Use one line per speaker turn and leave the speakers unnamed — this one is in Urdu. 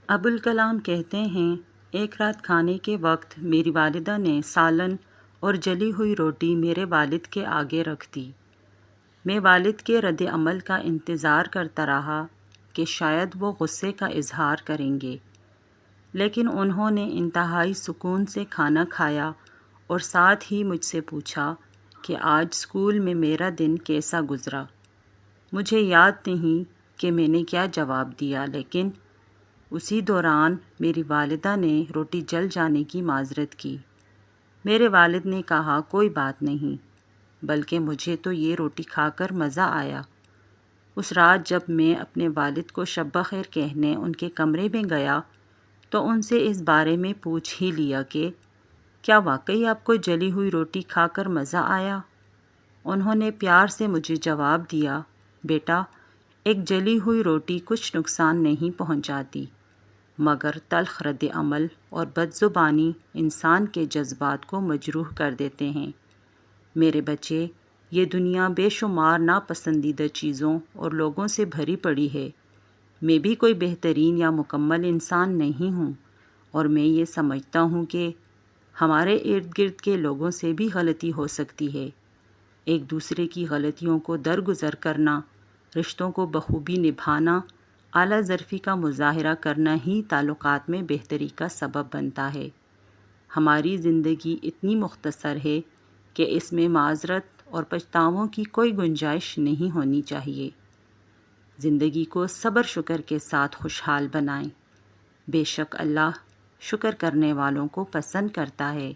ابوالکلام کہتے ہیں، ایک رات کھانے کے وقت میری والدہ نے سالن اور جلی ہوئی روٹی میرے والد کے آگے رکھ دی۔ میں والد کے رد عمل کا انتظار کرتا رہا کہ شاید وہ غصے کا اظہار کریں گے، لیکن انہوں نے انتہائی سکون سے کھانا کھایا اور ساتھ ہی مجھ سے پوچھا کہ آج اسکول میں میرا دن کیسا گزرا۔ مجھے یاد نہیں کہ میں نے کیا جواب دیا، لیکن اسی دوران میری والدہ نے روٹی جل جانے کی معذرت کی۔ میرے والد نے کہا، کوئی بات نہیں، بلکہ مجھے تو یہ روٹی کھا کر مزہ آیا۔ اس رات جب میں اپنے والد کو شب بخیر کہنے ان کے کمرے میں گیا تو ان سے اس بارے میں پوچھ ہی لیا کہ کیا واقعی آپ کو جلی ہوئی روٹی کھا کر مزہ آیا؟ انہوں نے پیار سے مجھے جواب دیا، بیٹا، ایک جلی ہوئی روٹی کچھ نقصان نہیں پہنچاتی، مگر تلخ رد عمل اور بد زبانی انسان کے جذبات کو مجروح کر دیتے ہیں۔ میرے بچے، یہ دنیا بے شمار ناپسندیدہ چیزوں اور لوگوں سے بھری پڑی ہے۔ میں بھی کوئی بہترین یا مکمل انسان نہیں ہوں، اور میں یہ سمجھتا ہوں کہ ہمارے ارد گرد کے لوگوں سے بھی غلطی ہو سکتی ہے۔ ایک دوسرے کی غلطیوں کو درگزر کرنا، رشتوں کو بخوبی نبھانا، اعلیٰ ظرفی کا مظاہرہ کرنا ہی تعلقات میں بہتری کا سبب بنتا ہے۔ ہماری زندگی اتنی مختصر ہے کہ اس میں معذرت اور پچھتاووں کی کوئی گنجائش نہیں ہونی چاہیے۔ زندگی کو صبر شکر کے ساتھ خوشحال بنائیں۔ بے شک اللہ شکر کرنے والوں کو پسند کرتا ہے۔